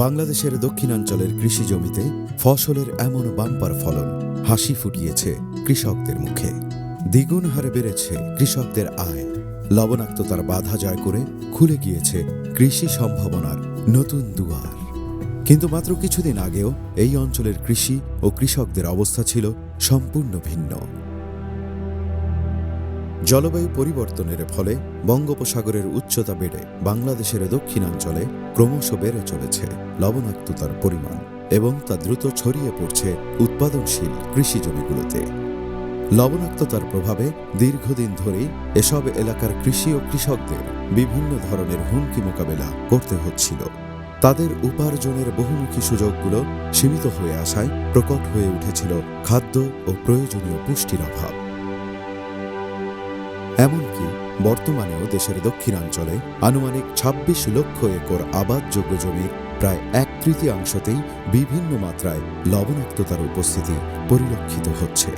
বাংলাদেশের দক্ষিণাঞ্চলের কৃষি জমিতে ফসলের এমন বাম্পার ফলন হাসি ফুটিয়েছে কৃষকদের মুখে। দ্বিগুণ হারে বেড়েছে কৃষকদের আয়। লবণাক্ততার বাধা জয় করে খুলে গিয়েছে কৃষি সম্ভাবনার নতুন দুয়ার। কিন্তু মাত্র কিছুদিন আগেও এই অঞ্চলের কৃষি ও কৃষকদের অবস্থা ছিল সম্পূর্ণ ভিন্ন। জলবায়ু পরিবর্তনের ফলে বঙ্গোপসাগরের উচ্চতা বেড়ে বাংলাদেশের দক্ষিণাঞ্চলে ক্রমশ বেড়ে চলেছে লবণাক্ততার পরিমাণ এবং তা দ্রুত ছড়িয়ে পড়ছে উৎপাদনশীল কৃষি জমিগুলোতে। লবণাক্ততার প্রভাবে দীর্ঘদিন ধরেই এসব এলাকার কৃষি ও কৃষকদের বিভিন্ন ধরনের হুমকি মোকাবেলা করতে হচ্ছিল। তাদের উপার্জনের বহুমুখী সুযোগগুলো সীমিত হয়ে আসায় প্রকট হয়ে উঠেছিল খাদ্য ও প্রয়োজনীয় পুষ্টির অভাব। এমনকি বর্তমানেও দেশের দক্ষিণাঞ্চলে আনুমানিক ২৬ লক্ষ একর আবাদযোগ্য জমির প্রায় ১/৩ বিভিন্ন মাত্রায় লবণাক্ততার উপস্থিতি পরিলক্ষিত হচ্ছে।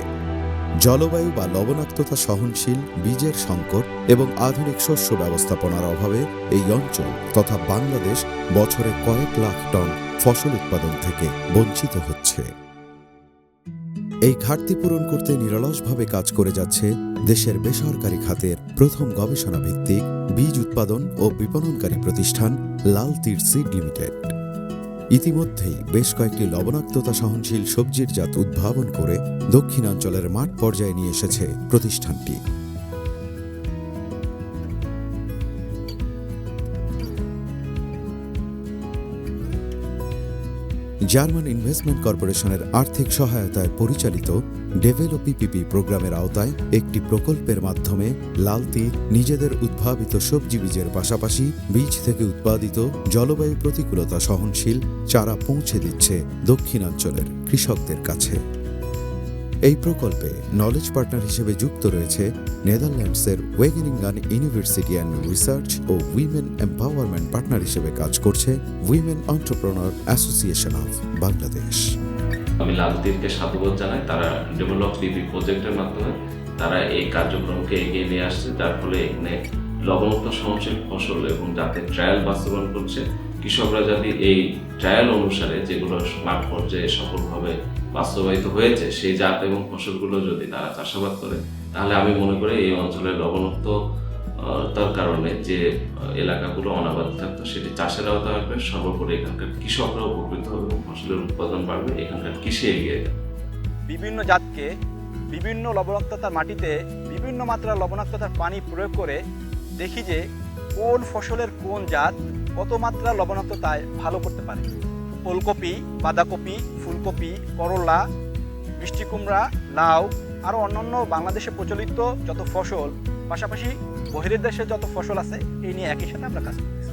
জলবায়ু বা লবণাক্ততা সহনশীল বীজের সংকট এবং আধুনিক শস্য ব্যবস্থাপনার অভাবে এই অঞ্চল তথা বাংলাদেশ বছরে কয়েক লাখ টন ফসল উৎপাদন থেকে বঞ্চিত হচ্ছে। এই ঘাটতি পূরণ করতে নিরলসভাবে কাজ করে যাচ্ছে দেশের বেসরকারি খাতের প্রথম গবেষণা ভিত্তিক বীজ উৎপাদন ও বিপণনকারী প্রতিষ্ঠান লাল তীর সিড লিমিটেড। ইতিমধ্যেই বেশ কয়েকটি লবণাক্ততা সহনশীল সবজির জাত উদ্ভাবন করে দক্ষিণাঞ্চলের মাঠ পর্যায়ে নিয়ে এসেছে প্রতিষ্ঠানটি। জার্মান ইনভেস্টমেন্ট কর্পোরেশনের আর্থিক সহায়তায় পরিচালিত ডেভেলপ পিপিপি প্রোগ্রামের আওতায় একটি প্রকল্পের মাধ্যমে লাল তীর নিজেদের উদ্ভাবিত সবজি বীজের পাশাপাশি বীজ থেকে উৎপাদিত জলবায়ু প্রতিকূলতা সহনশীল চারা পৌঁছে দিচ্ছে দক্ষিণাঞ্চলের কৃষকদের কাছে। এই প্রকল্পে নলেজ পার্টনার হিসেবে যুক্ত রয়েছে নেদারল্যান্ডসের ওয়েগেনিংগান ইউনিভার্সিটি অ্যান্ড রিসার্চ ও উইমেন এম্পাওয়ারমেন্ট পার্টনার হিসেবে কাজ করছে women entrepreneur association of Bangladesh. আমি লাল তীরকে সাধুবাদ জানাই। তারা ডেভেলপ পিপি প্রজেক্টের মাধ্যমে তারা এই কার্যক্রমকে এগিয়ে নিয়ে আসছে, যার ফলে এখানে লবণাক্ততা সহনশীল ফসল এবং যাতে ট্রায়াল বাস্তবায়ন করছে। কৃষকরা যদি এই ট্রায়াল অনুসারে যেগুলো মাঠ পর্যায়ে সফলভাবে বাস্তবায়িত হয়েছে সেই জাত এবং ফসলগুলো যদি তারা চাষাবাদ করে, তাহলে আমি মনে করি এই অঞ্চলের লবণাক্ততার কারণে যে এলাকাগুলো অনাবাদি থাকতো সেটি চাষের আওতায় আসবে। সর্বোপরি এখানকার কৃষকরা উপকৃত হবে এবং ফসলের উৎপাদন বাড়বে, এখানকার কৃষি এগিয়ে যাবে। বিভিন্ন জাতকে বিভিন্ন লবণাক্ততার মাটিতে বিভিন্ন মাত্রার লবণাক্ততার পানি প্রয়োগ করে দেখি যে কোন ফসলের কোন জাত কত মাত্রা লবণাক্ততায় ভালো করতে পারে। ওলকপি, বাঁধাকপি, ফুলকপি, করলা, মিষ্টি কুমড়া, লাউ আরও অন্যান্য বাংলাদেশে প্রচলিত যত ফসল, পাশাপাশি বহিরের দেশে যত ফসল আছে এই নিয়ে একই সাথে আমরা কাজ করতেছি।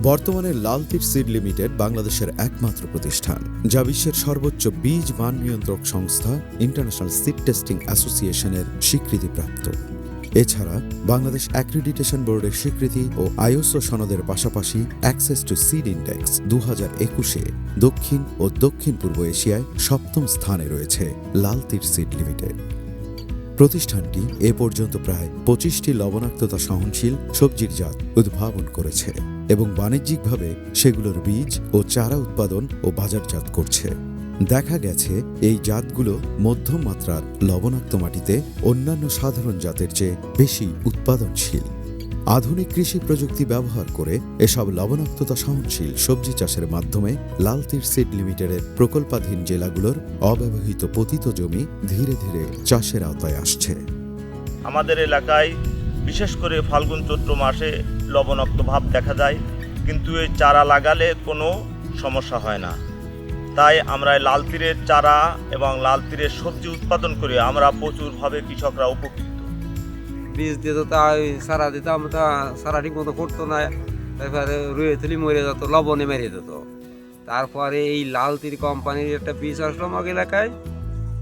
বর্তমানে লাল তীর সিড লিমিটেড বাংলাদেশের একমাত্র প্রতিষ্ঠান যা বিশ্বের সর্বোচ্চ বীজ মান নিয়ন্ত্রক সংস্থা ইন্টারন্যাশনাল সিড টেস্টিং অ্যাসোসিয়েশনের স্বীকৃতিপ্রাপ্ত। এছাড়া বাংলাদেশ অ্যাক্রিডিটেশন বোর্ডের স্বীকৃতি ও আইএসও সনদের পাশাপাশি অ্যাক্সেস টু সিড ইন্ডেক্স 2021-এ দক্ষিণ ও দক্ষিণ পূর্ব এশিয়ায় 7ম স্থানে রয়েছে লাল তীর সিড লিমিটেড। প্রতিষ্ঠানটি এ পর্যন্ত প্রায় 25টি লবণাক্ততা সহনশীল সবজির জাত উদ্ভাবন করেছে এবং বাণিজ্যিকভাবে সেগুলোর বীজ ও চারা উৎপাদন ও বাজারজাত করছে। দেখা গেছে এই জাতগুলো মধ্যম মাত্রার লবণাক্ত মাটিতে অন্যান্য সাধারণ জাতের চেয়ে বেশি উৎপাদনশীল। আধুনিক কৃষি প্রযুক্তি ব্যবহার করে এসব লবণাক্ততা সহনশীল সবজি চাষের মাধ্যমে লাল তীর সিড লিমিটেডের প্রকল্পাধীন জেলাগুলোর অব্যবহৃত পতিত জমি ধীরে ধীরে চাষের আওতায় আসছে। আমাদের এলাকায় বিশেষ করে ফাল্গুন চৈত্র মাসে লবণাক্ত ভাব দেখা যায়, কিন্তু এই চারা লাগালে কোনো সমস্যা হয় না। তাই আমরা লাল তীরের চারা এবং লাল তীরের সবজি উৎপাদন করে আমরা প্রচুরভাবে কৃষকরা উপকৃত। বীজ দিত তাই সারা দিতাম, তা সারা ঠিক মতো করতো না, তারপরে রুয়ে তুলি মরে যেত, লবণে মেরে যেত। তারপরে এই লাল তীর কোম্পানির একটা বীজ আসলো আমাকে এলাকায়।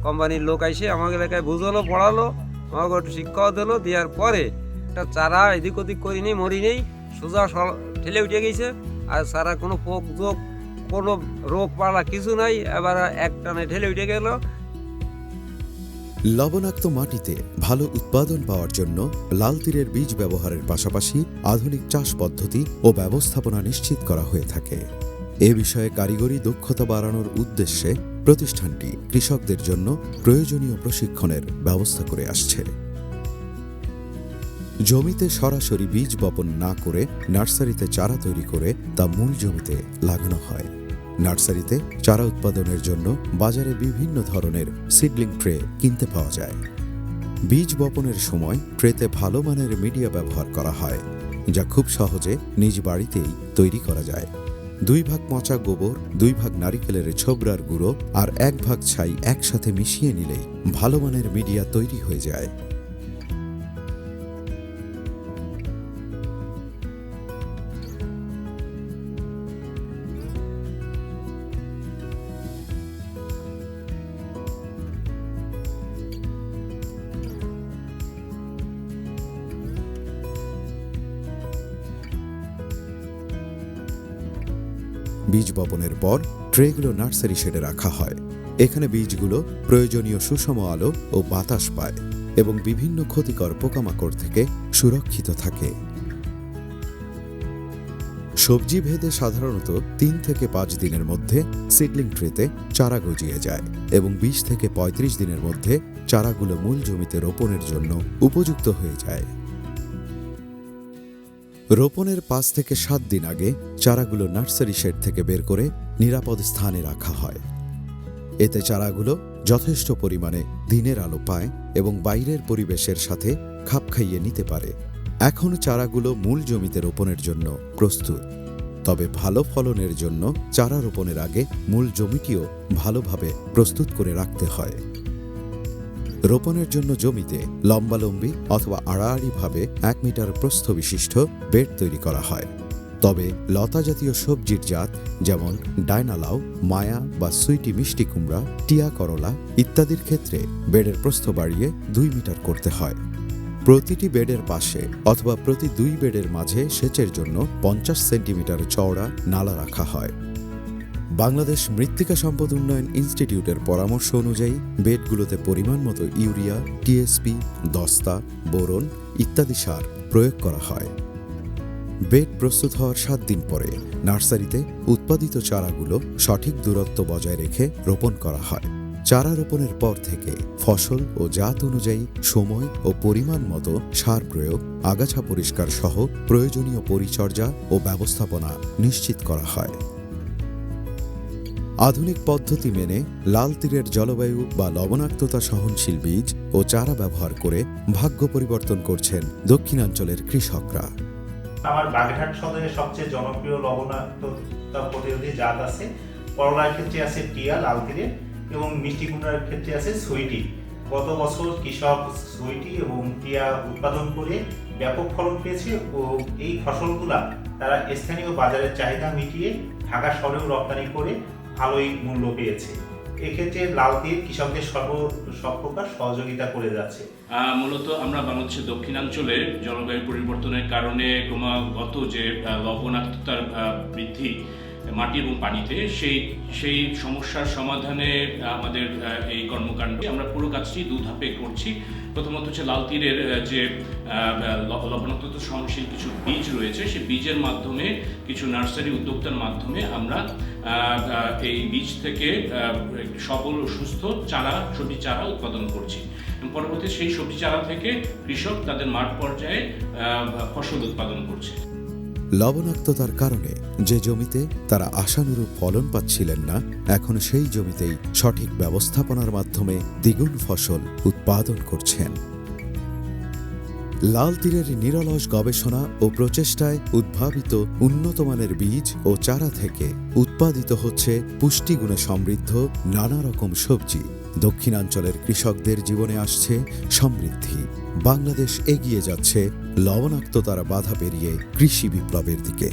কোম্পানির লোক এসে আমাকে এলাকায় বুঝালো, পড়ালো, আমাকে একটু শিক্ষাও দিলো। দেওয়ার পরে একটা চারা এদিক ওদিক করিনি, মরি নেই, সোজা ঠেলে উঠে গেছে। আর সারা কোনো পোক জোক কোনো রোগ পালা কিছু নাই, এবার এক টানে ঢেলে উঠে গেল। লবণাক্ত মাটিতে ভালো উৎপাদন পাওয়ার জন্য লাল তীরের বীজ ব্যবহারের পাশাপাশি আধুনিক চাষ পদ্ধতি ও ব্যবস্থাপনা নিশ্চিত করা হয়ে থাকে। এ বিষয়ে কারিগরি দক্ষতা বাড়ানোর উদ্দেশ্যে প্রতিষ্ঠানটি কৃষকদের জন্য প্রয়োজনীয় প্রশিক্ষণের ব্যবস্থা করে আসছে। জমিতে সরাসরি বীজ বপন না করে নার্সারিতে চারা তৈরি করে তা মূল জমিতে লাগানো হয়। নার্সারিতে চারা উৎপাদনের জন্য বাজারে বিভিন্ন ধরনের সিডলিং ট্রে কিনতে পাওয়া যায়। বীজ বপনের সময় ট্রেতে ভালো মানের মিডিয়া ব্যবহার করা হয়, যা খুব সহজে নিজ বাড়িতেই তৈরি করা যায়। 2 ভাগ পচা গোবর, 2 ভাগ নারিকেলের ছোবড়ার গুঁড়ো আর 1 ভাগ ছাই একসাথে মিশিয়ে নিলেই ভালো মানের মিডিয়া তৈরি হয়ে যায়। বীজ বপনের পর ট্রেগুলো নার্সারি শেডে রাখা হয়। এখানে বীজগুলো প্রয়োজনীয় সুষম আলো ও বাতাস পায় এবং বিভিন্ন ক্ষতিকর পোকামাকড় থেকে সুরক্ষিত থাকে। সবজি ভেদে সাধারণত 3 থেকে 5 দিনের মধ্যে সিডলিং ট্রেতে চারা গজিয়ে যায় এবং 20 থেকে 35 দিনের মধ্যে চারাগুলো মূল জমিতে রোপণের জন্য উপযুক্ত হয়ে যায়। রোপণের 5 থেকে 7 দিন আগে চারাগুলো নার্সারি শেড থেকে বের করে নিরাপদ স্থানে রাখা হয়। এতে চারাগুলো যথেষ্ট পরিমাণে দিনের আলো পায় এবং বাইরের পরিবেশের সাথে খাপ খাইয়ে নিতে পারে। এখন চারাগুলো মূল জমিতে রোপণের জন্য প্রস্তুত। তবে ভালো ফলনের জন্য চারা রোপণের আগে মূল জমিটিও ভালোভাবে প্রস্তুত করে রাখতে হয়। রোপণের জন্য জমিতে লম্বালম্বি অথবা আড়াআড়িভাবে 1 মিটার প্রস্থ বিশিষ্ট বেড তৈরি করা হয়। তবে লতা জাতীয় সবজির জাত যেমন ডায়নালাউ, মায়া বা সুইটি মিষ্টি কুমড়া, টিয়া করলা ইত্যাদির ক্ষেত্রে বেডের প্রস্থ বাড়িয়ে 2 মিটার করতে হয়। প্রতিটি বেডের পাশে অথবা প্রতি 2 বেডের মাঝে সেচের জন্য 50 সেন্টিমিটার চওড়া নালা রাখা হয়। বাংলাদেশ মৃত্তিকা সম্পদ উন্নয়ন ইনস্টিটিউটের পরামর্শ অনুযায়ী বেডগুলোতে পরিমাণ মতো ইউরিয়া, টিএসপি, দস্তা, বোরন ইত্যাদি সার প্রয়োগ করা হয়। বেড প্রস্তুত হওয়ার 7 দিন পরে নার্সারিতে উৎপাদিত চারাগুলো সঠিক দূরত্ব বজায় রেখে রোপণ করা হয়। চারা রোপণের পর থেকে ফসল ও জাত অনুযায়ী সময় ও পরিমাণ মতো সার প্রয়োগ, আগাছা পরিষ্কার সহ প্রয়োজনীয় পরিচর্যা ও ব্যবস্থাপনা নিশ্চিত করা হয়। আধুনিক পদ্ধতি মেনে লাল তীরের জলবায়ু বা লবণাক্ততা সহনশীল বীজ ও চারা ব্যবহার করে ভাগ্য পরিবর্তন করছেন দক্ষিণাঞ্চলের কৃষকরা। আমার বাগেরহাট সদরে সবচেয়ে জনপ্রিয় লবণাক্ততা প্রতিরোধী জাত আছে। করলার ক্ষেত্রে আছে টিয়া লাল তীরে এবং মিষ্টি কুমড়ার ক্ষেত্রে আছে সুইটি। গত বছর কৃষক সুইটি এবং টিয়া উৎপাদন করে ব্যাপক ফলন পেয়েছে ও এই ফসলগুলা তারা স্থানীয় বাজারের চাহিদা মিটিয়ে ঢাকা শহরেও রপ্তানি করে ভালোই মূল্য পেয়েছে। এক্ষেত্রে লাল তীর কৃষকদের সব প্রকার সহযোগিতা করে যাচ্ছে। মূলত আমরা বাংলাদেশের দক্ষিণাঞ্চলে জলবায়ু পরিবর্তনের কারণে ক্রমাগত যে লবণাক্ততার বৃদ্ধি মাটি এবং পানিতে সেই সমস্যার সমাধানে আমাদের এই কর্মকাণ্ডে আমরা পুরো কাজটি 2 ধাপে করছি। প্রথমত হচ্ছে লাল তীরের যে লবণাক্ততা সহনশীল কিছু বীজ রয়েছে, সেই বীজের মাধ্যমে কিছু নার্সারি উদ্যোক্তার মাধ্যমে আমরা এই বীজ থেকে সবল সুস্থ সবজি চারা উৎপাদন করছি। পরবর্তী সেই সবজি চারা থেকে কৃষক তাদের মাঠ পর্যায়ে ফসল উৎপাদন করছে। লবণাক্ততার কারণে যে জমিতে তারা আশানুরূপ ফলন পাচ্ছিলেন না, এখন সেই জমিতেই সঠিক ব্যবস্থাপনার মাধ্যমে দ্বিগুণ ফসল উৎপাদন করছেন। লাল তীরের নিরলস গবেষণা ও প্রচেষ্টায় উদ্ভাবিত উন্নতমানের বীজ ও চারা থেকে উৎপাদিত হচ্ছে পুষ্টিগুণে সমৃদ্ধ নানা রকম সবজি। দক্ষিণাঞ্চলের কৃষকদের জীবনে আসছে সমৃদ্ধি। বাংলাদেশ এগিয়ে যাচ্ছে লবণাক্ততার বাধা পেরিয়ে কৃষি বিপ্লবের দিকে।